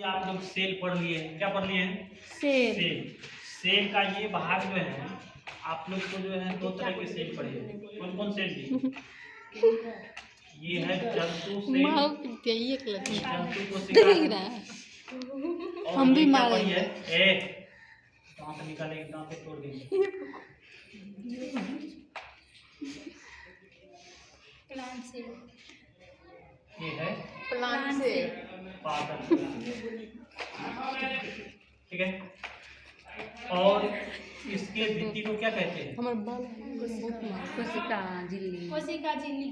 ये आप लोग सेल पढ़ लिए हैं, क्या पढ़ लिए हैं? सेल। सेल का ये भाग जो है आप लोग को जो है दो तरह के सेल पढ़े हैं। कौन कौन सेल जी? ये है जंतु सेल, जंतु कोशिका, और हम भी ये क्या मारेंगे। पढ़ी है? दांत निकालेंगे, दांत तोड़ देंगे। Plant cell. ये है प्लांट सेल। पादप, ठीक है। और इसके भित्ति को क्या कहते हैं? कोशिका झिल्ली। कोशिका झिल्ली।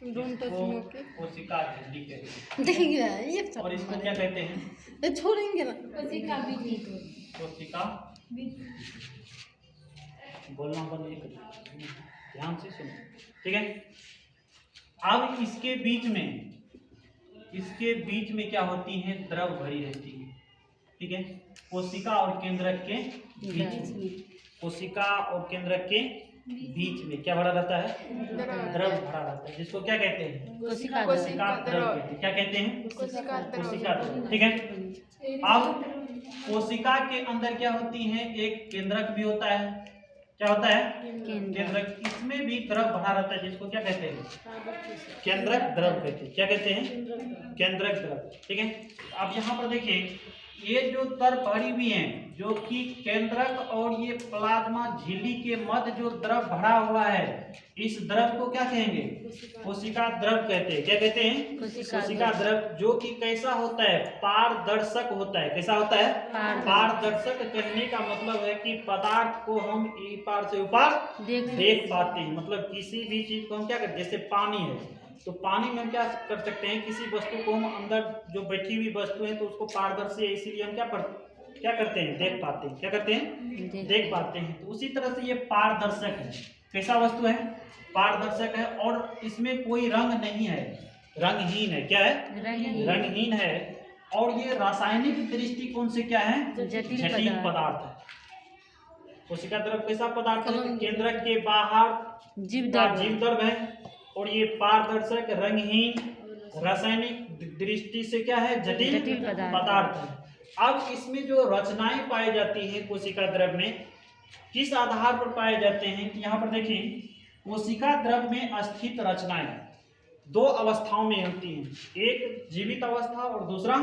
इसको कोशिका झिल्ली कहते हैं। देख रहा है ये सब। और इसको क्या कहते हैं? ये छोड़ेंगे ना। कोशिका भित्ति। कोशिका भित्ति। बोलना बंद नहीं करिए, ध्यान से सुनो, ठीक है। अब इसके बीच में क्या होती है? द्रव भरी रहती है, ठीक है। कोशिका और केंद्रक के बीच में, कोशिका और केंद्रक के बीच में क्या भरा रहता है? द्रव भरा रहता है, जिसको क्या कहते हैं? कोशिका द्रव कहते हैं। क्या कहते हैं? कोशिका द्रव, ठीक है। अब कोशिका के अंदर क्या होती है? एक केंद्रक भी होता है। क्या होता है? केंद्रक। इसमें भी द्रव भरा रहता है, जिसको क्या कहते हैं? केंद्रक द्रव कहते हैं। क्या कहते हैं? केंद्रक द्रव, ठीक है। अब यहाँ पर देखिए, ये जो द्रव भरी हुई है, जो कि केंद्रक और ये प्लाज्मा झिल्ली के मध्य जो द्रव भरा हुआ है, इस द्रव को क्या कहेंगे? कोशिका द्रव कहते हैं। क्या कहते हैं? कोशिका द्रव, जो कि कैसा होता है? पारदर्शक होता है। कैसा होता है? पारदर्शक। कहने का मतलब है कि पदार्थ को हम ई पार से ऊपर देख पाते हैं। मतलब किसी भी चीज को हम क्या करते हैं? जैसे पानी है, तो पानी में हम क्या कर सकते हैं? किसी वस्तु को हम अंदर जो बैठी हुई वस्तु है तो उसको पारदर्शी है, इसीलिए हम क्या करते हैं? देख पाते हैं। क्या करते हैं? देख पाते हैं। तो उसी तरह से ये पारदर्शक है। कैसा वस्तु है? पारदर्शक है, और इसमें कोई रंग नहीं है, रंगहीन है। क्या है? रंगहीन है। और ये रासायनिक दृष्टिकोण से क्या है? जटिल पदार्थ है। कोशिका द्रव कैसा पदार्थ है? केंद्रक के बाहर जीवद्रव है, और ये पारदर्शक, रंगहीन, रासायनिक दृष्टि से क्या है? जटिल पदार्थ है। अब इसमें जो रचनाएं पाई जाती हैं कोशिका द्रव में, किस आधार पर पाए जाते हैं? कि यहाँ पर देखिए, कोशिका द्रव में स्थित रचनाएं दो अवस्थाओं में होती हैं, एक जीवित अवस्था और दूसरा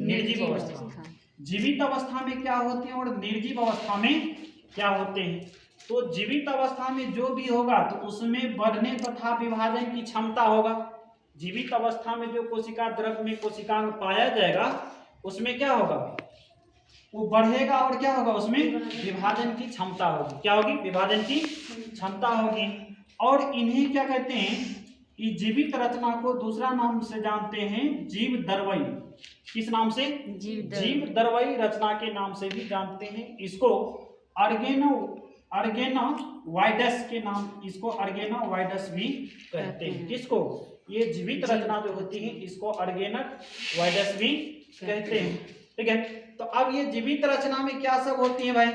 निर्जीव अवस्था। जीवित अवस्था में क्या होते हैं और निर्जीव अवस्था में क्या होते हैं? तो जीवित अवस्था में जो भी होगा तो उसमें बढ़ने तथा विभाजन की क्षमता होगा। जीवित अवस्था में जो कोशिका द्रव में कोशिकांग पाया जाएगा, उसमें क्या होगा? वो बढ़ेगा, और क्या होगा? उसमें विभाजन की क्षमता होगी। क्या होगी? विभाजन की क्षमता होगी। और इन्हें क्या कहते हैं? कि जीवित रचना को दूसरा नाम से जानते हैं जीव द्रवई। किस नाम से? जीव द्रवई रचना के नाम से भी जानते हैं। इसको अर्गेनोवाइडस के नाम, इसको अर्गेनोवाइडस भी कहते हैं। किसको? ये जीवित रचना जो होती है इसको अर्गेनोवाइडस भी कहते हैं, ठीक है। तो अब ये जीवित रचना में क्या सब होती है भाई?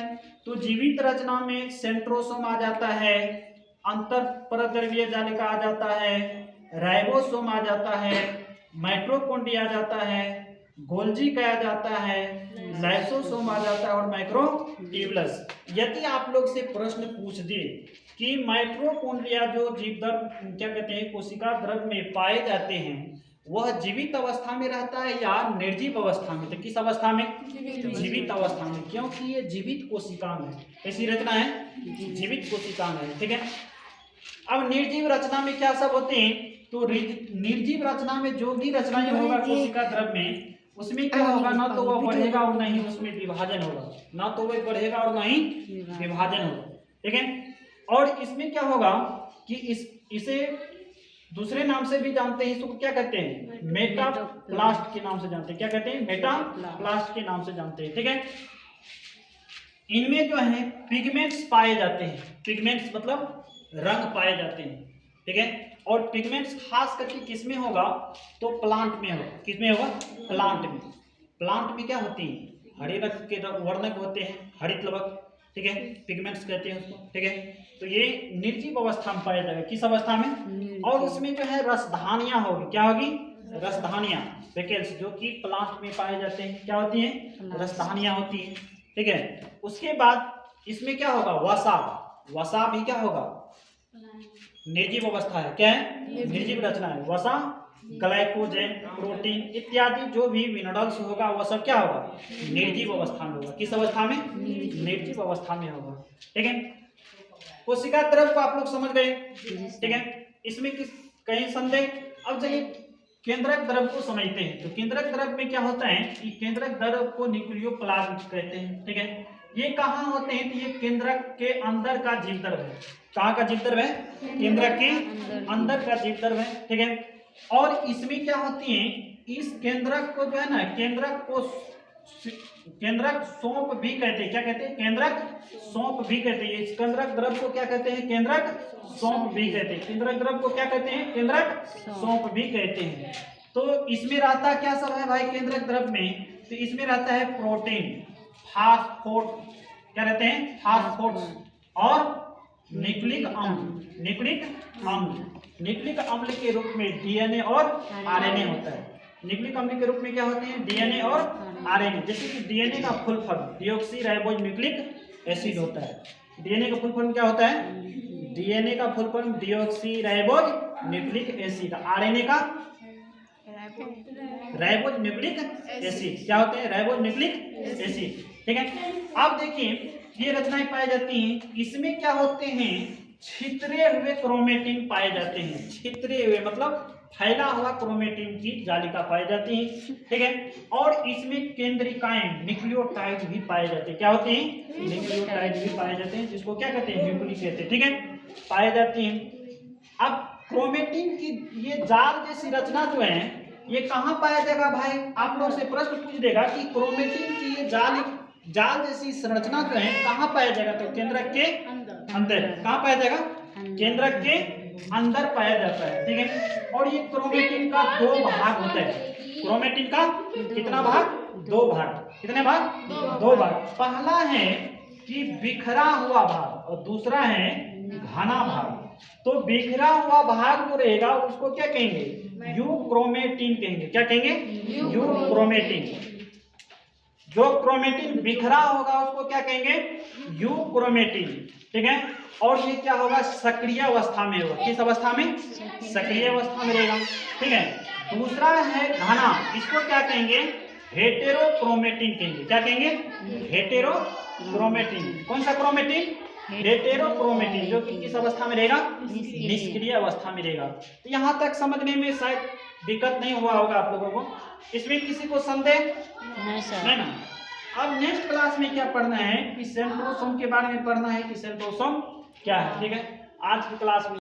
तो जीवित रचना में सेंट्रोसोम आ जाता है, अंतर परद्रव्य जालिका आ जाता है, राइबोसोम आ जाता है, माइटोकॉन्ड्रिया आ जाता है, गोल्जी कहा जाता है, लाइसोसोम आ जाता है, और माइक्रोट्यूबुलस। यदि आप लोग से प्रश्न पूछ दिए कि माइटोकॉन्ड्रिया जो जीव द्रव क्या कहते हैं कोशिका द्रव में पाए जाते हैं, वह जीवित अवस्था में रहता है या निर्जीव अवस्था में? तो किस अवस्था में? जीवित अवस्था में, क्योंकि ये जीवित कोशिकांग है। कैसी रचना है? जीवित कोशिकांग है, ठीक है। अब निर्जीव रचना में क्या सब होते हैं? तो निर्जीव रचना में जो भी रचनाएं होगा कोशिका द्रव में, उसमें क्या होगा? ना तो वह बढ़ेगा और ना ही उसमें विभाजन होगा। ना तो वह बढ़ेगा और ना ही विभाजन होगा, ठीक है। और इसमें क्या होगा कि इसे दूसरे नाम से भी जानते हैं। इसको क्या कहते हैं? मेटाप्लास्ट के नाम से जानते हैं। क्या कहते हैं? मेटाप्लास्ट के नाम से जानते हैं, ठीक है। इनमें जो है पिगमेंट्स पाए जाते हैं। पिगमेंट्स मतलब रंग पाए जाते हैं, ठीक है। और पिगमेंट्स खास करके किसमें होगा? तो प्लांट में होगा। किसमें होगा? प्लांट में। प्लांट में क्या होती है? हरे रंग के वर्णक होते हैं, हरित लवक, ठीक है, पिगमेंट्स कहते हैं उसको, ठीक है। तो ये निर्जीव अवस्था में पाया जाएगा। किस अवस्था में? और उसमें जो है रसधानियां होगी। क्या होगी? रसधानियां, वेकेल्स, जो कि प्लांट में पाए जाते हैं, क्या होती हैं? रसधानियां होती हैं। ठीक है, उसके बाद इसमें क्या होगा? वसा, वसा भी क्या होगा? निर्जीव अवस्था है। क्या है? निर्जीव रचना है। वसा, ग्लाइकोजन, प्रोटीन इत्यादि जो भी मिनरल्स होगा वह सब क्या होगा? निर्जीव अवस्था में होगा। किस अवस्था में? निर्जीव अवस्था में होगा। ठीक है, कोशिका द्रव को आप लोग समझ गए। ठीक है, इसमें किस कहीं संदेह? अब चलिए केंद्रक द्रव को समझते हैं। तो केंद्रक द्रव में क्या होता है कि केंद्रक द्रव को न्यूक्लियोप्लाज्म कहते हैं। ठीक है, ये कहाँ होते हैं? तो ये केंद्रक के अंदर का जीवद्रव है। कहाँ का जीवद्रव है? केंद्रक के अंदर का जीवद्रव है। ठीक है, और इसमें क्या होती है? इस केंद्रक को जो है ना, केंद्रक सौंप भी कहते हैं। क्या कहते हैं? केंद्रक सौंप भी कहते हैं। इस केंद्रक द्रव को क्या कहते हैं? केंद्रक सौंप भी कहते हैं। केंद्रक द्रव को क्या कहते हैं? केंद्रक सौंप भी कहते हैं। तो इसमें रहता क्या सब है भाई केंद्रक द्रव में? तो इसमें रहता है प्रोटीन, फास्फोट, क्या रहते हैं? फास्फोट्स, और न्यूक्लिक अम्ल। न्यूक्लिक अम्ल के रूप में डीएनए और आरएनए होता है। न्यूक्लिक अम्ल के रूप में क्या होते हैं? डीएनए और आरएनए। जैसे कि डीएनए का full form deoxy ribose nucleic acid होता है। डीएनए का फुल फॉर्म क्या होता है? डीएनए का full form deoxy ribose nucleic acid. RNA का राइबोज न्यूक्लिक एसिड। क्या होते हैं? Ribose nucleic acid. ठीक है, अब देखिए ये रचनाएं पाई जाती हैं। इसमें क्या होते हैं? छितरे हुए क्रोमेटिन पाए जाते हैं। छितरे हुए मतलब फैला हुआ क्रोमेटिन की जालिका पाई जाती है। ठीक है, और इसमें केंद्रिकाएं, न्यूक्लियोटाइड भी पाए जाते हैं। क्या होते हैं? न्यूक्लियोटाइड भी पाए जाते हैं, जिसको क्या कहते हैं? न्यूक्लिक कहते हैं। ठीक है, पाए जाती हैं। अब क्रोमेटिन की ये जाल जैसी रचना जो है ये कहाँ पाया जाएगा भाई? आप लोग से प्रश्न पूछ देगा कि क्रोमेटिन की ये जाल जैसी संरचना जो है कहाँ पाया जाएगा? तो केंद्रक के अंदर। कहाँ पाया जाएगा? केंद्रक के अंदर पाया जाता है। ठीक है, और ये क्रोमेटिन का 2 भाग होता है। क्रोमेटिन का कितना भाग? 2 भाग। कितने भाग? 2 भाग। पहला है कि बिखरा हुआ भाग और दूसरा है घना भाग। तो बिखरा हुआ भाग जो रहेगा उसको क्या कहेंगे? यूक्रोमेटिन कहेंगे। क्या कहेंगे? यूक्रोमेटिन। जो क्रोमेटिन बिखरा होगा उसको क्या कहेंगे? यूक्रोमेटिन। ठीक है, और ये क्या होगा? सक्रिय अवस्था में होगा। किस अवस्था में? सक्रिय अवस्था में रहेगा। ठीक है, दूसरा है घना, इसको क्या कहेंगे? हेटेरोक्रोमेटिन कहेंगे। क्या कहेंगे? हेटेरोक्रोमेटिन। कौन सा क्रोमेटिन? हेटेरोक्रोमेटिन, जो कि किस अवस्था में रहेगा? निष्क्रिय अवस्था में रहेगा। तो यहाँ तक समझने में शायद दिक्कत नहीं हुआ होगा आप लोगों को। इसमें किसी को संदेह? नहीं ना। अब नेक्स्ट क्लास में क्या पढ़ना है कि सेंट्रोसोम के बारे में पढ़ना है कि सेंट्रोसोम क्या है। ठीक है, आज की क्लास में